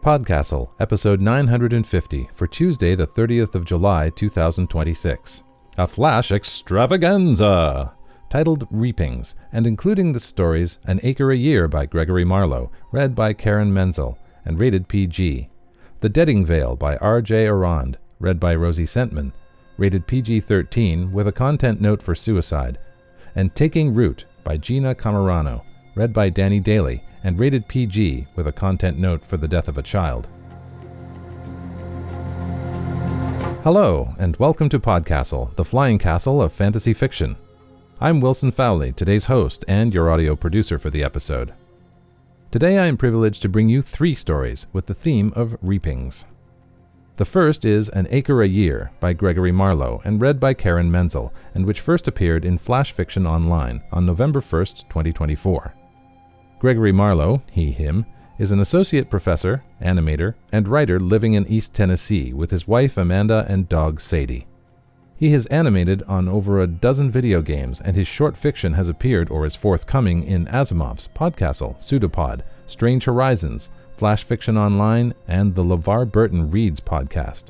PodCastle, episode 950 for Tuesday, the 30th of July, 2026. A flash extravaganza! Titled Reapings, and including the stories An Acre a Year by Gregory Marlow, read by Menzel, and rated PG. The Deading Veil by R.J. Aurand, read by Rosie Sentman, rated PG-13 with a content note for suicide. And Taking Root by Jeanna Cammarano, read by Dani Daly, and rated PG with a content note for the death of a child. Hello, and welcome to PodCastle, the flying castle of fantasy fiction. I'm Wilson Fowlie, today's host and your audio producer for the episode. Today I am privileged to bring you 3 stories with the theme of reapings. The first is An Acre a Year by Gregory Marlow and read by Menzel, and which first appeared in Flash Fiction Online on November 1st, 2024. Gregory Marlow, him, is an associate professor, animator, and writer living in East Tennessee with his wife Amanda and dog Sadie. He has animated on over a dozen video games, and his short fiction has appeared or is forthcoming in Asimov's, PodCastle, Pseudopod, Strange Horizons, Flash Fiction Online, and the LeVar Burton Reads podcast.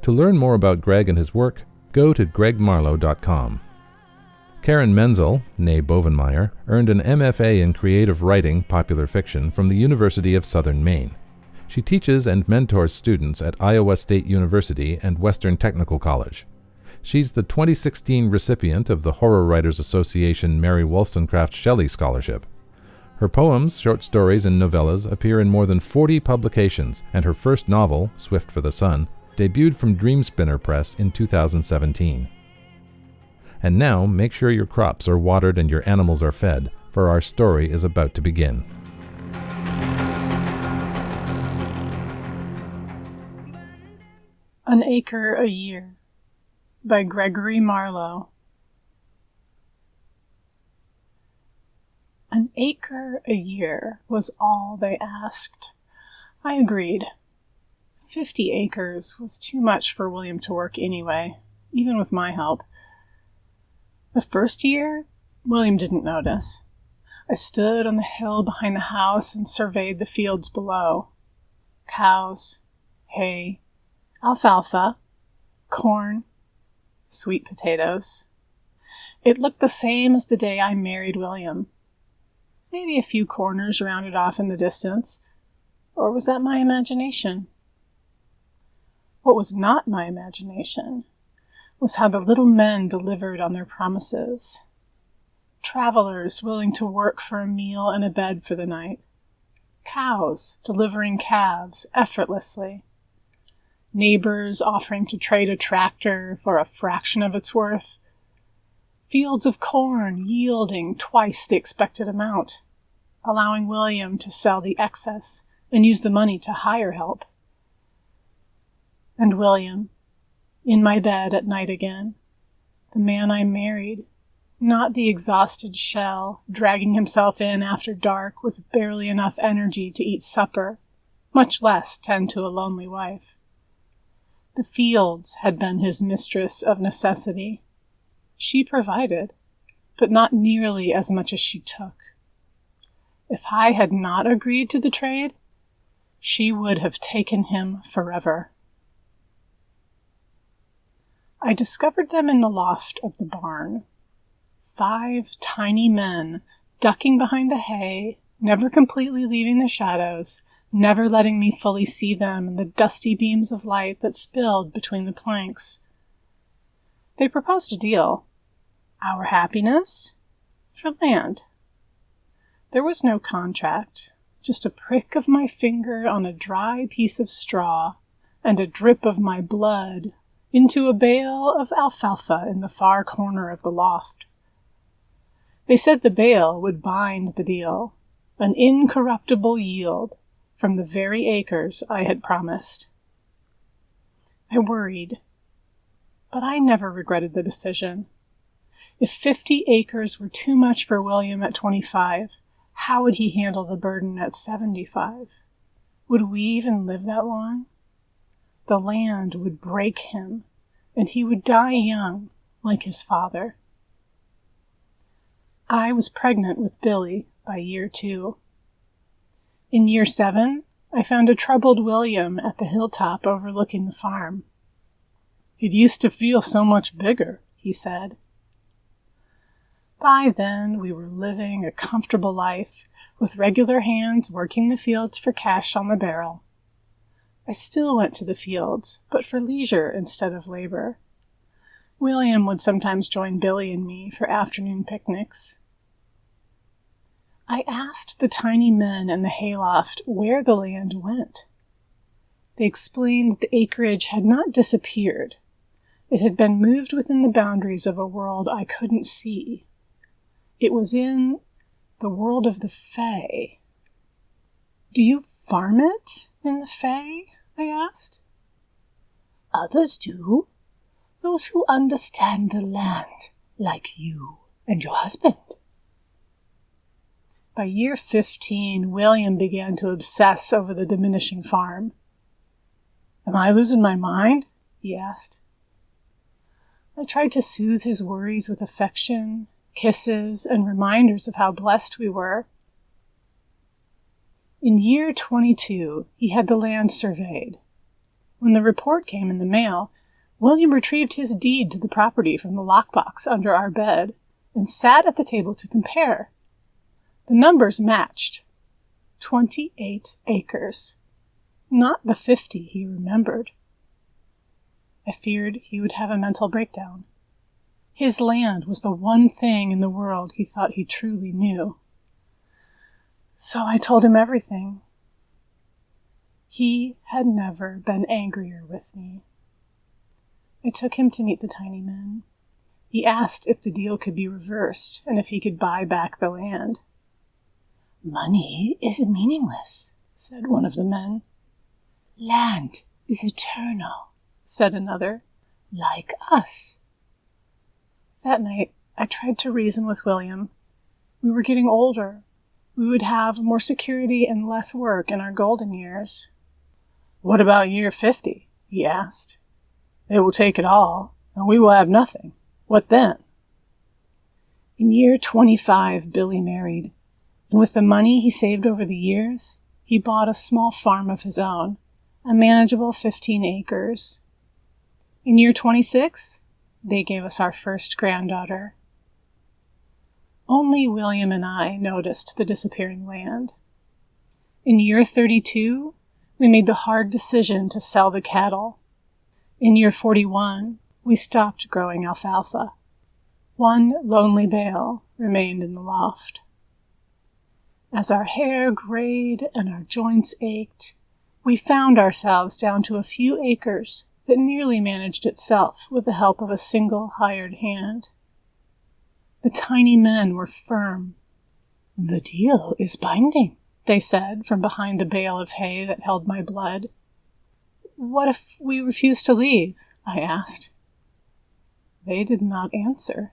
To learn more about Greg and his work, go to gregmarlow.com. Menzel, née Bovenmaier, earned an MFA in Creative Writing, Popular Fiction from the University of Southern Maine. She teaches and mentors students at Iowa State University and Western Technical College. She's the 2016 recipient of the Horror Writers Association Mary Wollstonecraft Shelley Scholarship. Her poems, short stories, and novellas appear in more than 40 publications, and her first novel, Swift for the Sun, debuted from Dreamspinner Press in 2017. And now, make sure your crops are watered and your animals are fed, for our story is about to begin. An Acre a Year by Gregory Marlow. An acre a year was all they asked. I agreed. 50 acres was too much for William to work anyway, even with my help. The first year, William didn't notice. I stood on the hill behind the house and surveyed the fields below. Cows, hay, alfalfa, corn, sweet potatoes. It looked the same as the day I married William. Maybe a few corners rounded off in the distance. Or was that my imagination? What was not my imagination was how the little men delivered on their promises. Travelers willing to work for a meal and a bed for the night. Cows delivering calves effortlessly. Neighbors offering to trade a tractor for a fraction of its worth. Fields of corn yielding twice the expected amount, allowing William to sell the excess and use the money to hire help. And William, in my bed at night again, the man I married, not the exhausted shell dragging himself in after dark with barely enough energy to eat supper, much less tend to a lonely wife. The fields had been his mistress of necessity. She provided, but not nearly as much as she took. If I had not agreed to the trade, she would have taken him forever. I discovered them in the loft of the barn. 5 tiny men, ducking behind the hay, never completely leaving the shadows, never letting me fully see them in the dusty beams of light that spilled between the planks. They proposed a deal. Our happiness for land. There was no contract, just a prick of my finger on a dry piece of straw and a drip of my blood into a bale of alfalfa in the far corner of the loft. They said the bale would bind the deal, an incorruptible yield from the very acres I had promised. I worried, but I never regretted the decision. If 50 acres were too much for William at 25, how would he handle the burden at 75? Would we even live that long? The land would break him, and he would die young, like his father. I was pregnant with Billy by year 2. In year 7, I found a troubled William at the hilltop overlooking the farm. "It used to feel so much bigger," he said. By then, we were living a comfortable life, with regular hands working the fields for cash on the barrel. I still went to the fields, but for leisure instead of labor. William would sometimes join Billy and me for afternoon picnics. I asked the tiny men in the hayloft where the land went. They explained that the acreage had not disappeared. It had been moved within the boundaries of a world I couldn't see. It was in the world of the Fae. "Do you farm it in the Fae?" I asked. "Others do. Those who understand the land, like you and your husband." By year 15, William began to obsess over the diminishing farm. "Am I losing my mind?" he asked. I tried to soothe his worries with affection, kisses, and reminders of how blessed we were. In year 22, he had the land surveyed. When the report came in the mail, William retrieved his deed to the property from the lockbox under our bed and sat at the table to compare. The numbers matched. 28 acres. Not the 50 he remembered. I feared he would have a mental breakdown. His land was the one thing in the world he thought he truly knew. So I told him everything. He had never been angrier with me. I took him to meet the tiny men. He asked if the deal could be reversed and if he could buy back the land. "Money is meaningless," said one of the men. "Land is eternal," said another, "like us." That night, I tried to reason with William. We were getting older. We would have more security and less work in our golden years. "What about year 50? He asked. "They will take it all, and we will have nothing. What then?" In year 25, Billy married, and with the money he saved over the years, he bought a small farm of his own, a manageable 15 acres. In year 26, they gave us our first granddaughter. Only William and I noticed the disappearing land. In year 32, we made the hard decision to sell the cattle. In year 41, we stopped growing alfalfa. One lonely bale remained in the loft. As our hair grayed and our joints ached, we found ourselves down to a few acres that nearly managed itself with the help of a single hired hand. The tiny men were firm. "The deal is binding," they said from behind the bale of hay that held my blood. "What if we refuse to leave?" I asked. They did not answer.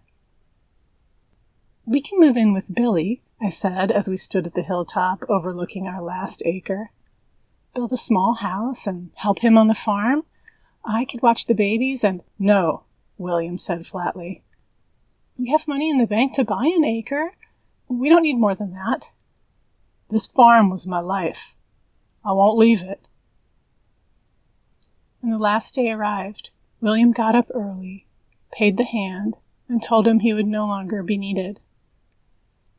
"We can move in with Billy," I said as we stood at the hilltop overlooking our last acre. "Build a small house and help him on the farm. I could watch the babies and—" "No," William said flatly. "We have money in the bank to buy an acre. We don't need more than that. This farm was my life. I won't leave it." When the last day arrived, William got up early, paid the hand, and told him he would no longer be needed.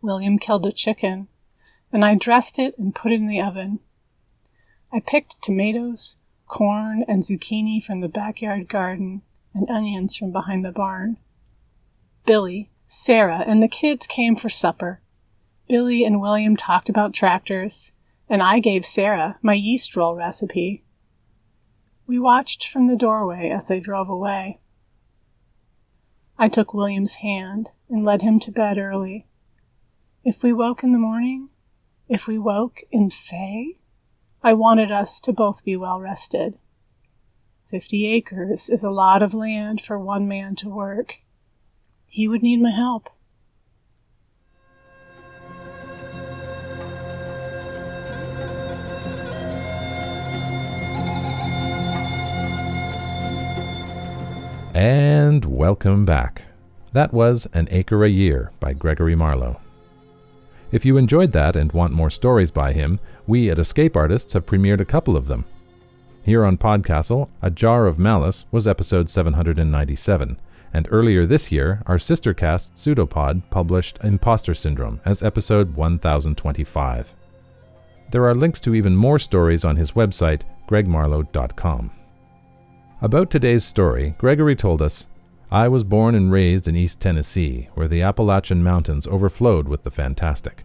William killed a chicken, and I dressed it and put it in the oven. I picked tomatoes, corn, and zucchini from the backyard garden, and onions from behind the barn. Billy, Sarah, and the kids came for supper. Billy and William talked about tractors, and I gave Sarah my yeast roll recipe. We watched from the doorway as they drove away. I took William's hand and led him to bed early. If we woke in the morning, if we woke in Fae, I wanted us to both be well rested. 50 acres is a lot of land for one man to work. He would need my help. And welcome back. That was An Acre a Year by Gregory Marlow. If you enjoyed that and want more stories by him, We at Escape Artists have premiered a couple of them. Here on PodCastle, A Jar of Malice was episode 797, and earlier this year, our sister cast Pseudopod published Imposter Syndrome as episode 1025. There are links to even more stories on his website, gregmarlow.com. About today's story, Gregory told us, "I was born and raised in East Tennessee, where the Appalachian Mountains overflowed with the fantastic.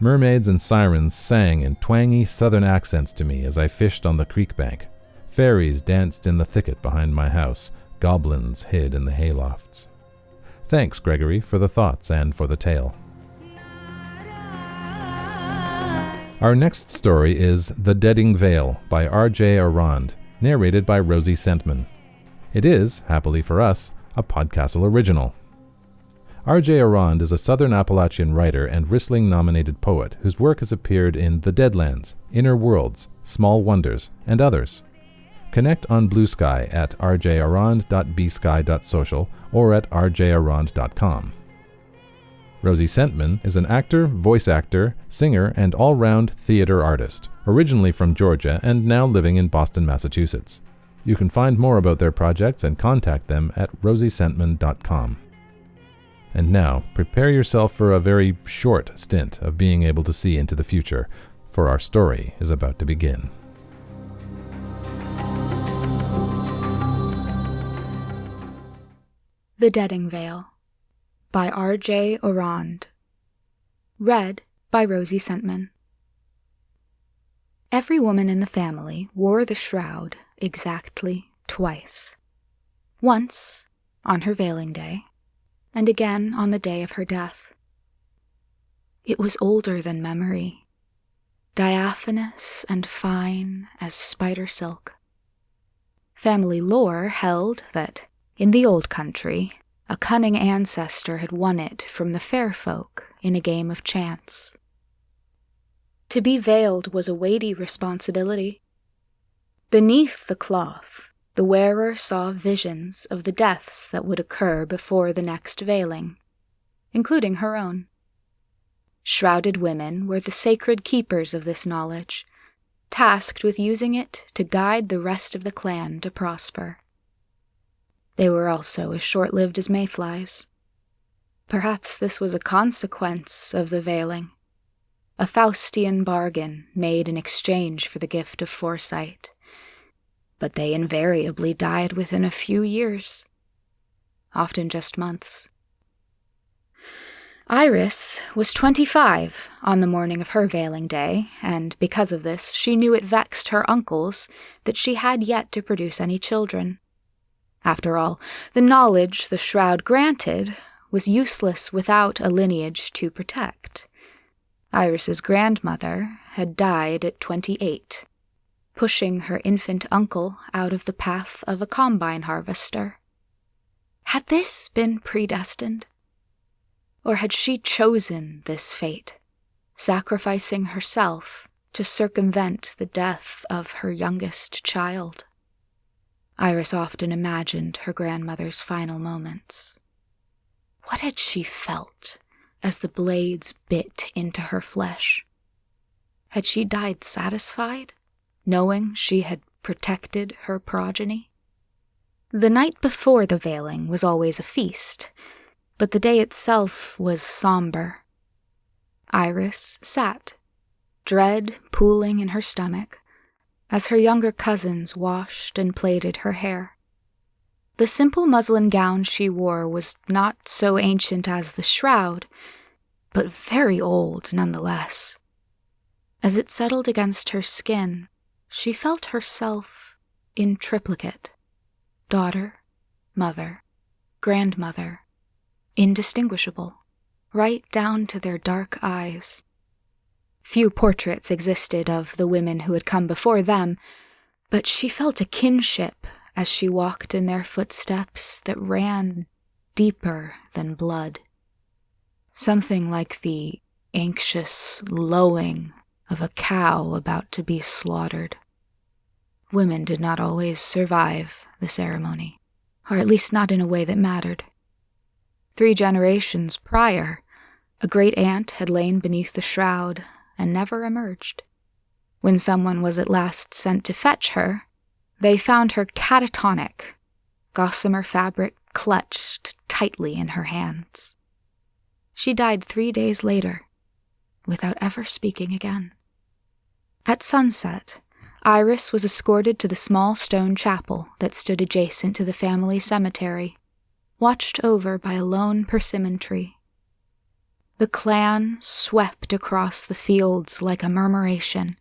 Mermaids and sirens sang in twangy southern accents to me as I fished on the creek bank. Fairies danced in the thicket behind my house. Goblins hid in the haylofts." Thanks, Gregory, for the thoughts and for the tale. Our next story is The Deading Vale by R.J. Aurand, narrated by Rosie Sentman. It is, happily for us, a PodCastle original. R.J. Aurand is a Southern Appalachian writer and Rissling-nominated poet whose work has appeared in The Deadlands, Inner Worlds, Small Wonders, and others. Connect on Blue Sky at rjaurand.bsky.social or at rjaurand.com. Rosie Sentman is an actor, voice actor, singer, and all-round theater artist, originally from Georgia and now living in Boston, Massachusetts. You can find more about their projects and contact them at rosiesentman.com. And now, prepare yourself for a very short stint of being able to see into the future, for our story is about to begin. The Deading Vale by R.J. Aurand. Read by Rosie Sentman. Every woman in the family wore the shroud exactly twice. Once on her veiling day, and again on the day of her death. It was older than memory, diaphanous and fine as spider silk. Family lore held that, in the old country, a cunning ancestor had won it from the fair folk in a game of chance. To be veiled was a weighty responsibility. Beneath the cloth, the wearer saw visions of the deaths that would occur before the next veiling, including her own. Shrouded women were the sacred keepers of this knowledge, tasked with using it to guide the rest of the clan to prosper. They were also as short-lived as mayflies. Perhaps this was a consequence of the veiling, a Faustian bargain made in exchange for the gift of foresight. But they invariably died within a few years, often just months. Iris was 25 on the morning of her veiling day, and because of this, she knew it vexed her uncles that she had yet to produce any children. After all, the knowledge the shroud granted was useless without a lineage to protect. Iris's grandmother had died at 28. Pushing her infant uncle out of the path of a combine harvester. Had this been predestined? Or had she chosen this fate, sacrificing herself to circumvent the death of her youngest child? Iris often imagined her grandmother's final moments. What had she felt as the blades bit into her flesh? Had she died satisfied, knowing she had protected her progeny? The night before the veiling was always a feast, but the day itself was somber. Iris sat, dread pooling in her stomach, as her younger cousins washed and plaited her hair. The simple muslin gown she wore was not so ancient as the shroud, but very old nonetheless. As it settled against her skin, she felt herself in triplicate: daughter, mother, grandmother, indistinguishable, right down to their dark eyes. Few portraits existed of the women who had come before them, but she felt a kinship as she walked in their footsteps that ran deeper than blood. Something like the anxious lowing of a cow about to be slaughtered. Women did not always survive the ceremony, or at least not in a way that mattered. 3 generations prior, a great aunt had lain beneath the shroud and never emerged. When someone was at last sent to fetch her, they found her catatonic, gossamer fabric clutched tightly in her hands. She died 3 days later, without ever speaking again. At sunset, Iris was escorted to the small stone chapel that stood adjacent to the family cemetery, watched over by a lone persimmon tree. The clan swept across the fields like a murmuration,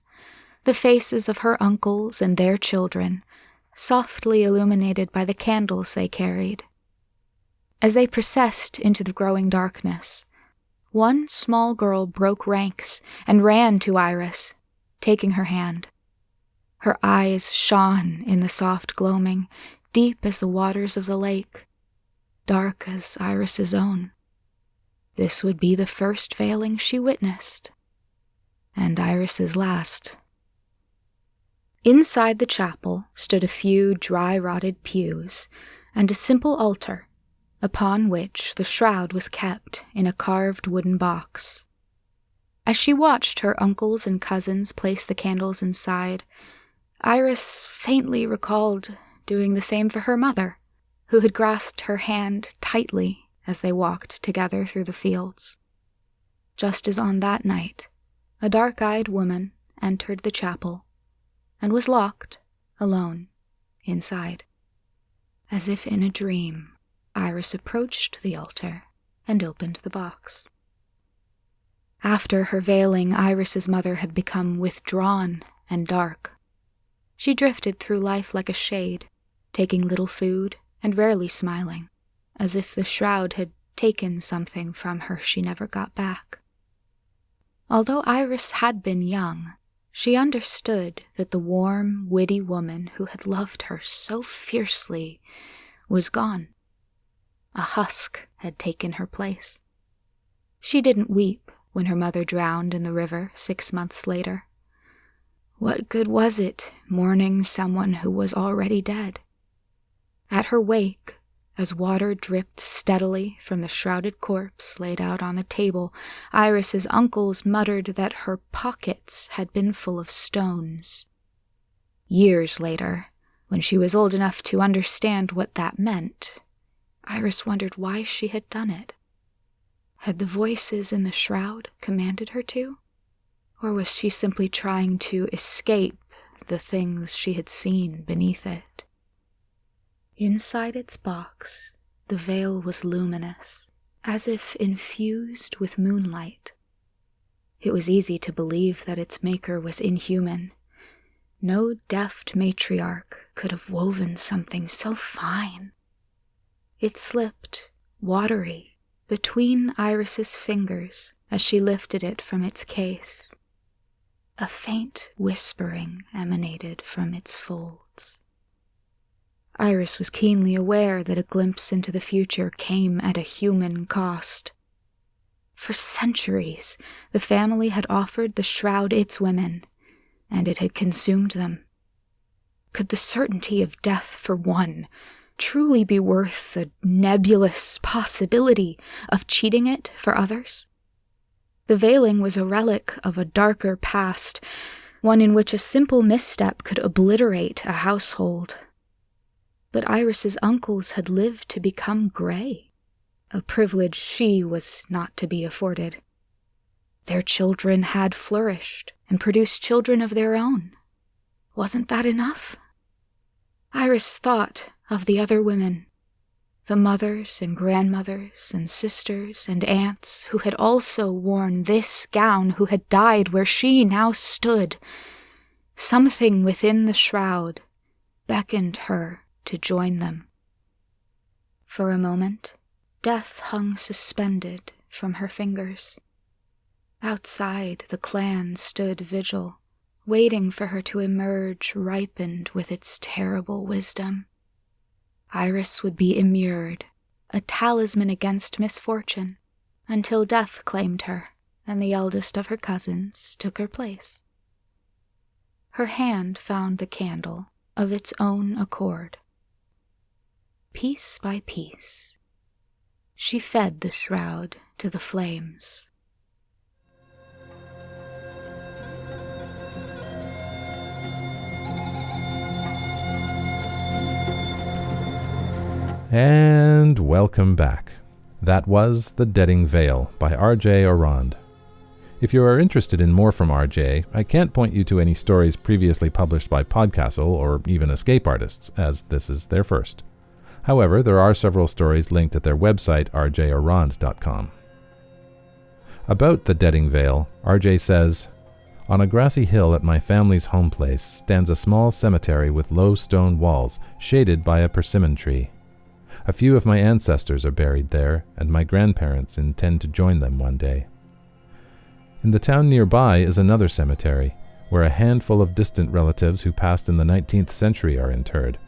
the faces of her uncles and their children, softly illuminated by the candles they carried. As they processed into the growing darkness, one small girl broke ranks and ran to Iris, taking her hand. Her eyes shone in the soft gloaming, deep as the waters of the lake, dark as Iris's own. This would be the first veiling she witnessed, and Iris's last. Inside the chapel stood a few dry-rotted pews and a simple altar, upon which the shroud was kept in a carved wooden box. As she watched her uncles and cousins place the candles inside, Iris faintly recalled doing the same for her mother, who had grasped her hand tightly as they walked together through the fields. Just as on that night, a dark-eyed woman entered the chapel and was locked, alone, inside. As if in a dream, Iris approached the altar and opened the box. After her veiling, Iris's mother had become withdrawn and dark. She drifted through life like a shade, taking little food and rarely smiling, as if the shroud had taken something from her she never got back. Although Iris had been young, she understood that the warm, witty woman who had loved her so fiercely was gone. A husk had taken her place. She didn't weep when her mother drowned in the river 6 months later. What good was it mourning someone who was already dead? At her wake, as water dripped steadily from the shrouded corpse laid out on the table, Iris's uncles muttered that her pockets had been full of stones. Years later, when she was old enough to understand what that meant, Iris wondered why she had done it. Had the voices in the shroud commanded her to? Or was she simply trying to escape the things she had seen beneath it? Inside its box, the veil was luminous, as if infused with moonlight. It was easy to believe that its maker was inhuman. No deft matriarch could have woven something so fine. It slipped, watery, between Iris's fingers as she lifted it from its case. A faint whispering emanated from its folds. Iris was keenly aware that a glimpse into the future came at a human cost. For centuries, the family had offered the shroud its women, and it had consumed them. Could the certainty of death for one truly be worth the nebulous possibility of cheating it for others? The veiling was a relic of a darker past, one in which a simple misstep could obliterate a household. But Iris's uncles had lived to become gray, a privilege she was not to be afforded. Their children had flourished and produced children of their own. Wasn't that enough? Iris thought of the other women, the mothers and grandmothers and sisters and aunts who had also worn this gown, who had died where she now stood. Something within the shroud beckoned her to join them. For a moment, death hung suspended from her fingers. Outside, the clan stood vigil, waiting for her to emerge ripened with its terrible wisdom. Iris would be immured, a talisman against misfortune, until death claimed her and the eldest of her cousins took her place. Her hand found the candle of its own accord. Piece by piece, she fed the shroud to the flames. And welcome back. That was The Deading Vale by R.J. Aurand. If you are interested in more from R.J., I can't point you to any stories previously published by PodCastle or even Escape Artists, as this is their first. However, there are several stories linked at their website, rjaurand.com. About The Deading Vale, R.J. says, "On a grassy hill at my family's home place stands a small cemetery with low stone walls, shaded by a persimmon tree. A few of my ancestors are buried there, and my grandparents intend to join them one day. In the town nearby is another cemetery, where a handful of distant relatives who passed in the 19th century are interred.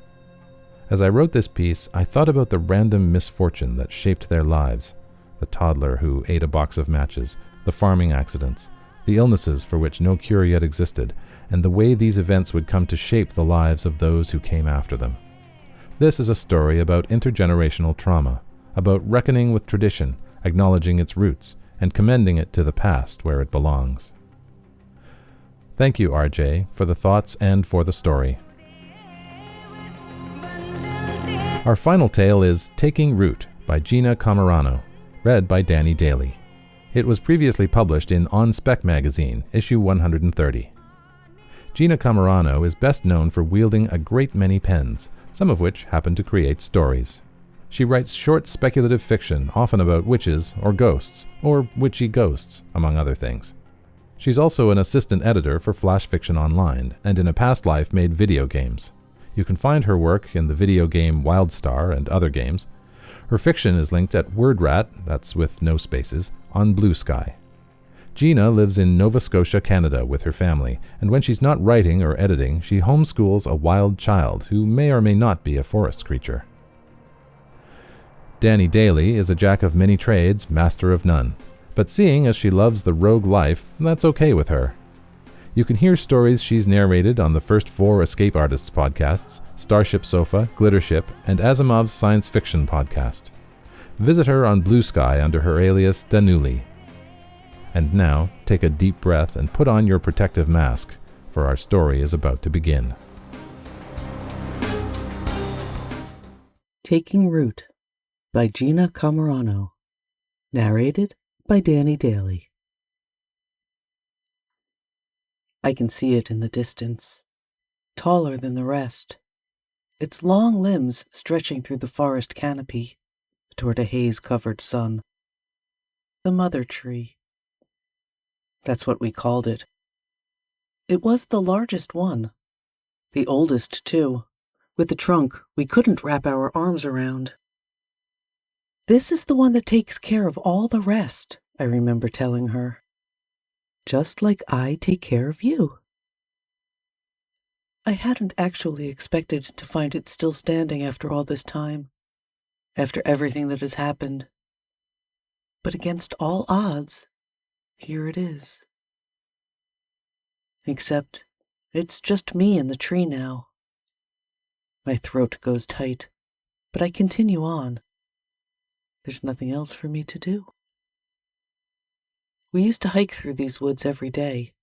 As I wrote this piece, I thought about the random misfortune that shaped their lives, the toddler who ate a box of matches, the farming accidents, the illnesses for which no cure yet existed, and the way these events would come to shape the lives of those who came after them. This is a story about intergenerational trauma, about reckoning with tradition, acknowledging its roots, and commending it to the past where it belongs." Thank you, RJ, for the thoughts and for the story. Our final tale is Taking Root by Jeanna Cammarano, read by Dani Daly. It was previously published in On Spec magazine, issue 130. Jeanna Cammarano is best known for wielding a great many pens, some of which happen to create stories. She writes short speculative fiction, often about witches or ghosts, or witchy ghosts, among other things. She's also an assistant editor for Flash Fiction Online, and in a past life made video games. You can find her work in the video game Wildstar and other games. Her fiction is linked at WordRat, that's with no spaces, on Blue Sky. Jeanna lives in Nova Scotia, Canada with her family, and when she's not writing or editing, she homeschools a wild child who may or may not be a forest creature. Dani Daly is a jack of many trades, master of none, but seeing as she loves the rogue life, that's okay with her. You can hear stories she's narrated on the first 4 Escape Artists podcasts, Starship Sofa, Glittership, and Asimov's science fiction podcast. Visit her on Blue Sky under her alias Danuli. And now, take a deep breath and put on your protective mask, for our story is about to begin. Taking Root by Jeanna Cammarano, narrated by Dani Daly. I can see it in the distance, taller than the rest, its long limbs stretching through the forest canopy toward a haze-covered sun. The mother tree. That's what we called it. It was the largest one, the oldest too, with the trunk we couldn't wrap our arms around. "This is the one that takes care of all the rest," I remember telling her. "Just like I take care of you." I hadn't actually expected to find it still standing after all this time, after everything that has happened. But against all odds, here it is. Except, it's just me and the tree now. My throat goes tight, but I continue on. There's nothing else for me to do. We used to hike through these woods every day,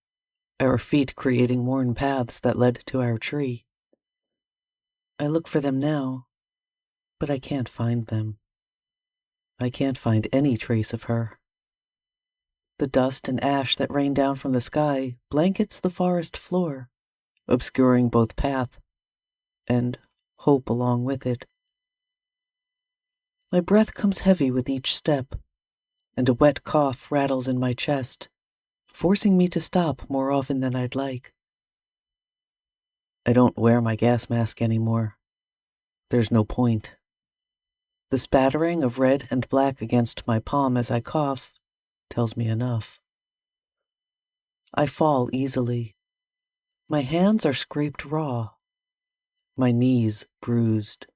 our feet creating worn paths that led to our tree. I look for them now, but I can't find them. I can't find any trace of her. The dust and ash that rain down from the sky blankets the forest floor, obscuring both path and hope along with it. My breath comes heavy with each step, and a wet cough rattles in my chest, forcing me to stop more often than I'd like. I don't wear my gas mask anymore. There's no point. The spattering of red and black against my palm as I cough tells me enough. I fall easily. My hands are scraped raw. My knees bruised.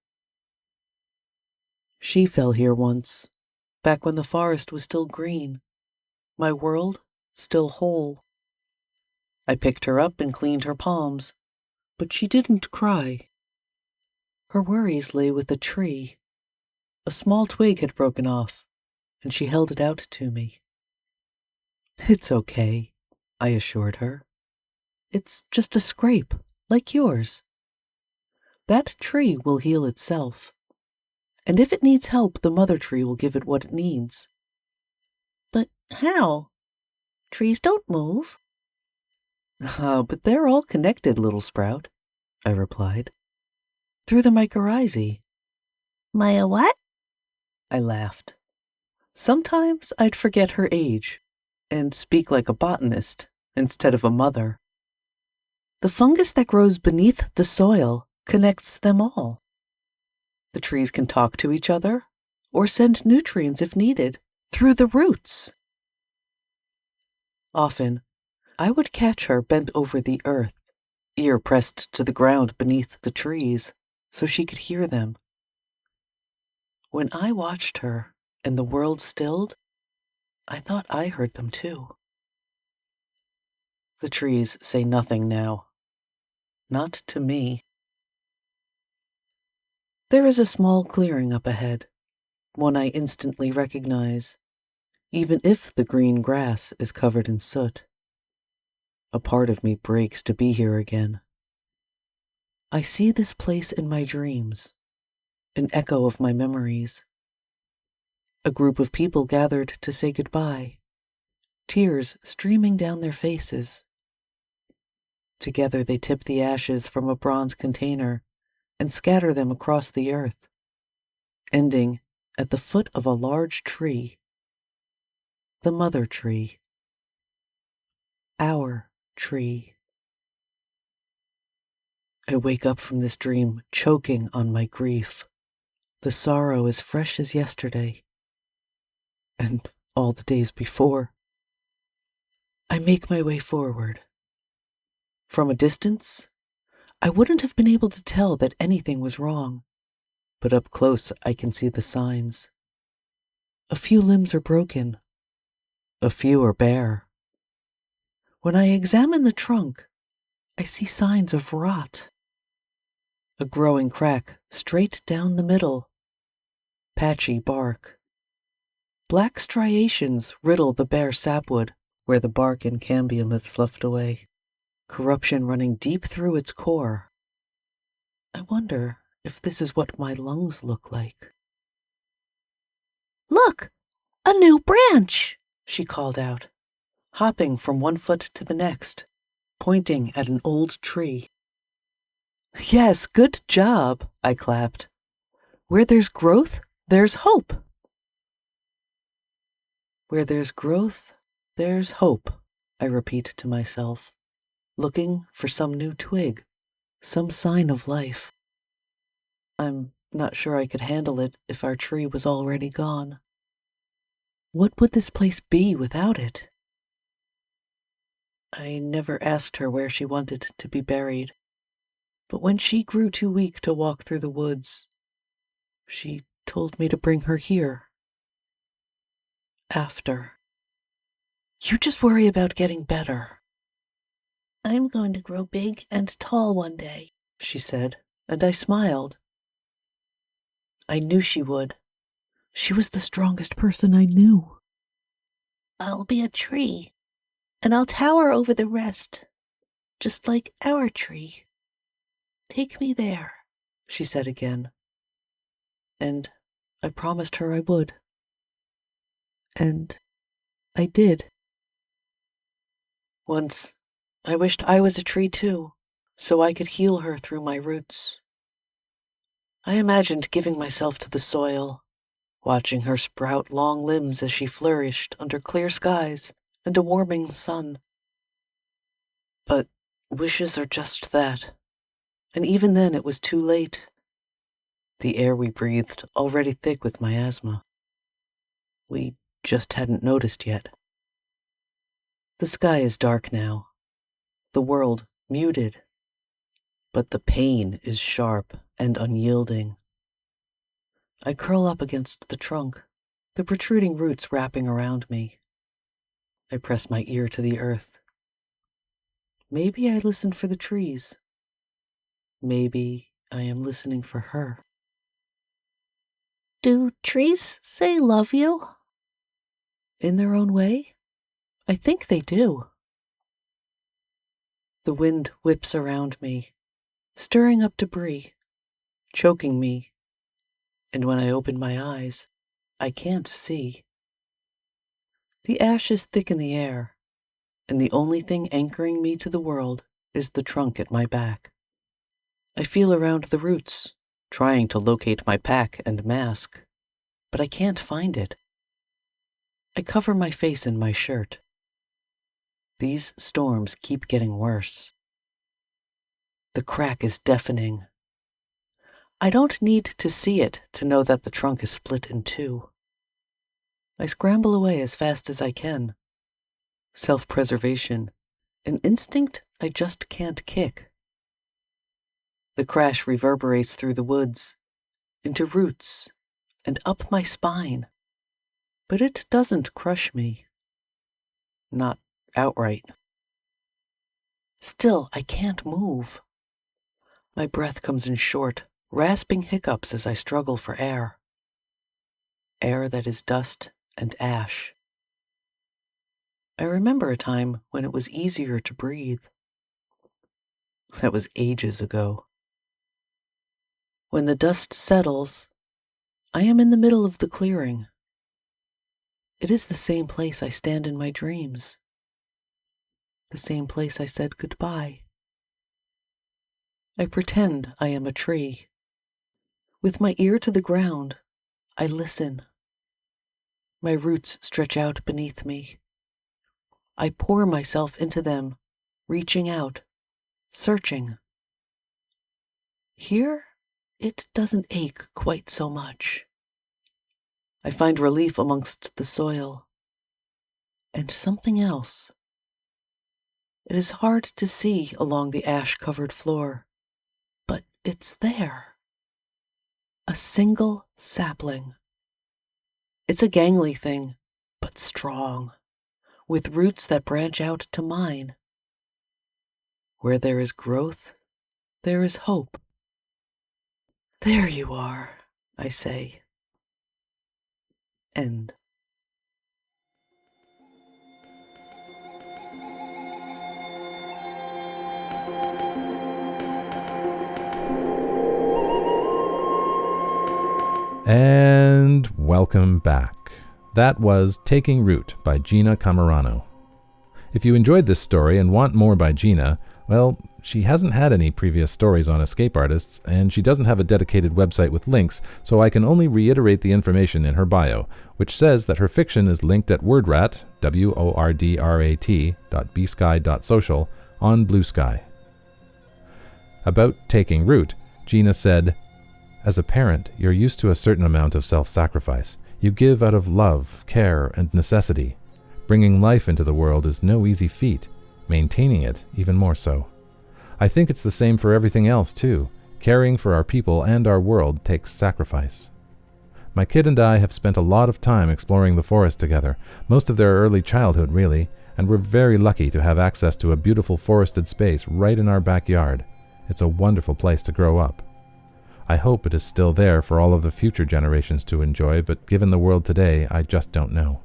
She fell here once, back when the forest was still green, my world still whole. I picked her up and cleaned her palms, but she didn't cry. Her worries lay with the tree. A small twig had broken off, and she held it out to me. "It's okay," I assured her. "It's just a scrape, like yours. That tree will heal itself. And if it needs help, the mother tree will give it what it needs. But how? Trees don't move. But they're all connected, little sprout, I replied. Through the mycorrhizae. Maya what? I laughed. Sometimes I'd forget her age and speak like a botanist instead of a mother. The fungus that grows beneath the soil connects them all. The trees can talk to each other or send nutrients if needed through the roots. Often, I would catch her bent over the earth, ear pressed to the ground beneath the trees so she could hear them. When I watched her and the world stilled, I thought I heard them too. The trees say nothing now. Not to me. There is a small clearing up ahead, one I instantly recognize, even if the green grass is covered in soot. A part of me breaks to be here again. I see this place in my dreams, an echo of my memories. A group of people gathered to say goodbye, tears streaming down their faces. Together they tip the ashes from a bronze container and scatter them across the earth, ending at the foot of a large tree. The mother tree. Our tree. I wake up from this dream choking on my grief. The sorrow is fresh as yesterday, and all the days before. I make my way forward. From a distance, I wouldn't have been able to tell that anything was wrong, but up close I can see the signs. A few limbs are broken. A few are bare. When I examine the trunk, I see signs of rot. A growing crack straight down the middle. Patchy bark. Black striations riddle the bare sapwood where the bark and cambium have sloughed away, corruption running deep through its core. I wonder if this is what my lungs look like. Look! A new branch! She called out, hopping from one foot to the next, pointing at an old tree. Yes, good job, I clapped. Where there's growth, there's hope. Where there's growth, there's hope, I repeat to myself, looking for some new twig, some sign of life. I'm not sure I could handle it if our tree was already gone. What would this place be without it? I never asked her where she wanted to be buried, but when she grew too weak to walk through the woods, she told me to bring her here. After. You just worry about getting better. I'm going to grow big and tall one day, she said, and I smiled. I knew she would. She was the strongest person I knew. I'll be a tree, and I'll tower over the rest, just like our tree. Take me there, she said again. And I promised her I would. And I did. Once, I wished I was a tree too, so I could heal her through my roots. I imagined giving myself to the soil, watching her sprout long limbs as she flourished under clear skies and a warming sun. But wishes are just that, and even then it was too late. The air we breathed already thick with miasma. We just hadn't noticed yet. The sky is dark now, the world muted, but the pain is sharp and unyielding. I curl up against the trunk, the protruding roots wrapping around me. I press my ear to the earth. Maybe I listen for the trees. Maybe I am listening for her. Do trees say love you? In their own way, I think they do. The wind whips around me, stirring up debris, choking me, and when I open my eyes, I can't see. The ash is thick in the air, and the only thing anchoring me to the world is the trunk at my back. I feel around the roots, trying to locate my pack and mask, but I can't find it. I cover my face in my shirt. These storms keep getting worse. The crack is deafening. I don't need to see it to know that the trunk is split in two. I scramble away as fast as I can. Self-preservation, an instinct I just can't kick. The crash reverberates through the woods, into roots, and up my spine. But it doesn't crush me. Not outright. Still, I can't move. My breath comes in short, rasping hiccups as I struggle for air. Air that is dust and ash. I remember a time when it was easier to breathe. That was ages ago. When the dust settles, I am in the middle of the clearing. It is the same place I stand in my dreams. The same place I said goodbye. I pretend I am a tree. With my ear to the ground, I listen. My roots stretch out beneath me. I pour myself into them, reaching out, searching. Here, it doesn't ache quite so much. I find relief amongst the soil. And something else. It is hard to see along the ash-covered floor, but it's there. A single sapling. It's a gangly thing, but strong, with roots that branch out to mine. Where there is growth, there is hope. There you are, I say. End. And welcome back. That was Taking Root by Jeanna Cammarano. If you enjoyed this story and want more by Jeanna, well, she hasn't had any previous stories on escape artists, and she doesn't have a dedicated website with links, so I can only reiterate the information in her bio, which says that her fiction is linked at wordrat, wordrat.bsky.social, on Blue Sky. About Taking Root, Jeanna said, "As a parent, you're used to a certain amount of self-sacrifice. You give out of love, care, and necessity. Bringing life into the world is no easy feat. Maintaining it, even more so. I think it's the same for everything else, too. Caring for our people and our world takes sacrifice. My kid and I have spent a lot of time exploring the forest together, most of their early childhood, really, and we're very lucky to have access to a beautiful forested space right in our backyard. It's a wonderful place to grow up. I hope it is still there for all of the future generations to enjoy, but given the world today, I just don't know.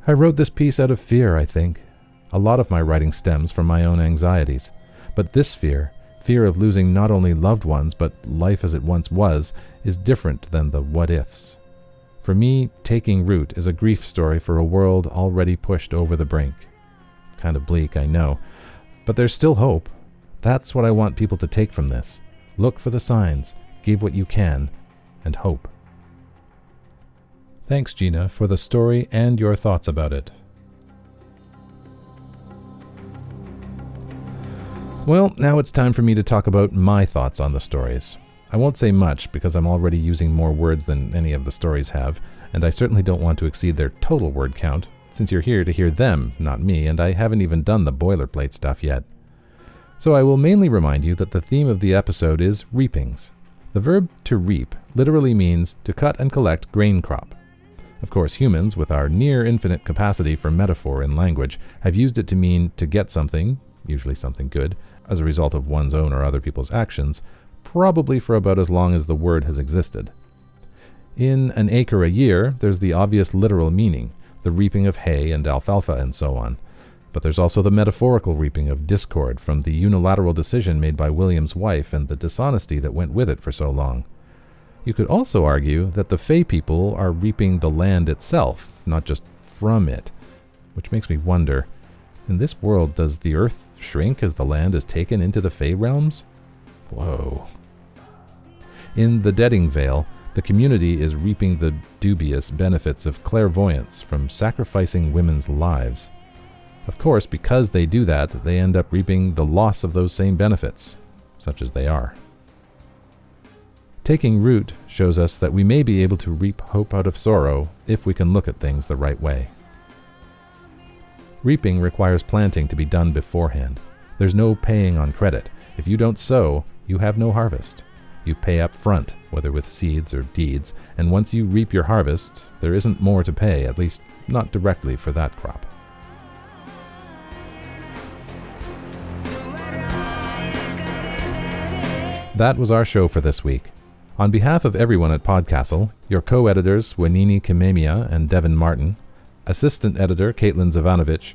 I wrote this piece out of fear, I think. A lot of my writing stems from my own anxieties, but this fear of losing not only loved ones, but life as it once was, is different than the what-ifs. For me, Taking Root is a grief story for a world already pushed over the brink. Kind of bleak, I know, but there's still hope. That's what I want people to take from this. Look for the signs, give what you can, and hope." Thanks, Jeanna, for the story and your thoughts about it. Well, now it's time for me to talk about my thoughts on the stories. I won't say much because I'm already using more words than any of the stories have, and I certainly don't want to exceed their total word count, since you're here to hear them, not me, and I haven't even done the boilerplate stuff yet. So I will mainly remind you that the theme of the episode is reapings. The verb to reap literally means to cut and collect grain crop. Of course, humans, with our near infinite capacity for metaphor in language, have used it to mean to get something, usually something good, as a result of one's own or other people's actions, probably for about as long as the word has existed. In an acre a year, there's the obvious literal meaning, the reaping of hay and alfalfa and so on. But there's also the metaphorical reaping of discord from the unilateral decision made by William's wife and the dishonesty that went with it for so long. You could also argue that the Fae people are reaping the land itself, not just from it, which makes me wonder, in this world, does the earth shrink as the land is taken into the Fae realms? Whoa. In the Deading Vale, the community is reaping the dubious benefits of clairvoyance from sacrificing women's lives. Of course, because they do that, they end up reaping the loss of those same benefits, such as they are. Taking root shows us that we may be able to reap hope out of sorrow if we can look at things the right way. Reaping requires planting to be done beforehand. There's no paying on credit. If you don't sow, you have no harvest. You pay up front, whether with seeds or deeds, and once you reap your harvest, there isn't more to pay, at least not directly for that crop. That was our show for this week. On behalf of everyone at PodCastle, your co-editors Wanini Kimemia and Devin Martin, assistant editor Caitlin Zavanovich,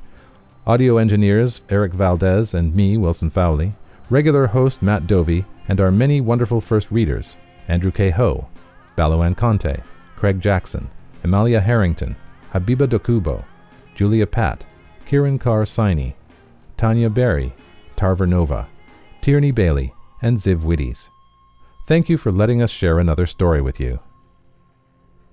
audio engineers Eric Valdez and me, Wilson Fowlie, regular host Matt Dovey, and our many wonderful first readers, Andrew K. Ho, Baloan Conte, Craig Jackson, Amalia Harrington, Habiba Dokubo, Julia Pat, Kieran Carr Saini, Tanya Berry, Tarver Nova, Tierney Bailey, and Ziv Witties. Thank you for letting us share another story with you.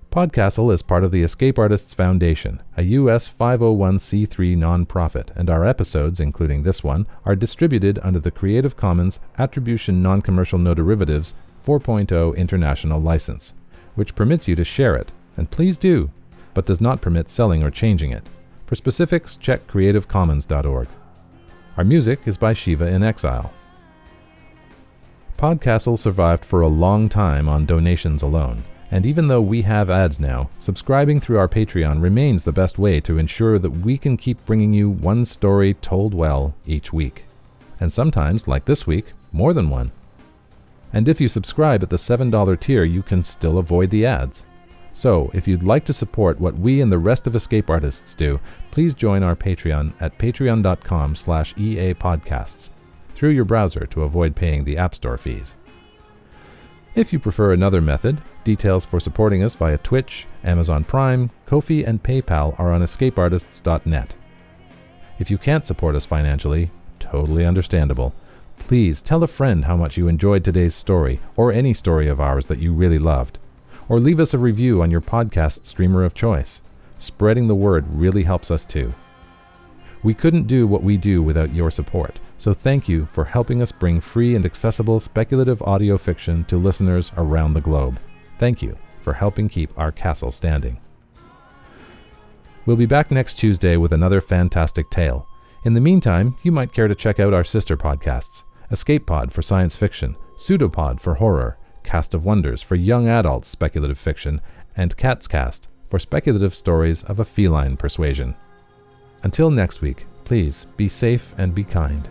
PodCastle is part of the Escape Artists Foundation, a U.S. 501c3 nonprofit, and our episodes, including this one, are distributed under the Creative Commons Attribution Non-Commercial No Derivatives 4.0 International License, which permits you to share it, and please do, but does not permit selling or changing it. For specifics, check creativecommons.org. Our music is by Shiva in Exile. PodCastle survived for a long time on donations alone, and even though we have ads now, subscribing through our Patreon remains the best way to ensure that we can keep bringing you one story told well each week. And sometimes, like this week, more than one. And if you subscribe at the $7 tier, you can still avoid the ads. So, if you'd like to support what we and the rest of Escape Artists do, please join our Patreon at patreon.com/EAPodcasts through your browser to avoid paying the App Store fees. If you prefer another method, details for supporting us via Twitch, Amazon Prime, Ko-fi, and PayPal are on escapeartists.net. If you can't support us financially, totally understandable. Please tell a friend how much you enjoyed today's story, or any story of ours that you really loved. Or leave us a review on your podcast streamer of choice. Spreading the word really helps us too. We couldn't do what we do without your support, so thank you for helping us bring free and accessible speculative audio fiction to listeners around the globe. Thank you for helping keep our castle standing. We'll be back next Tuesday with another fantastic tale. In the meantime, you might care to check out our sister podcasts, Escape Pod for science fiction, Pseudopod for horror, Cast of Wonders for young adult speculative fiction, and Cat's Cast for speculative stories of a feline persuasion. Until next week, please be safe and be kind.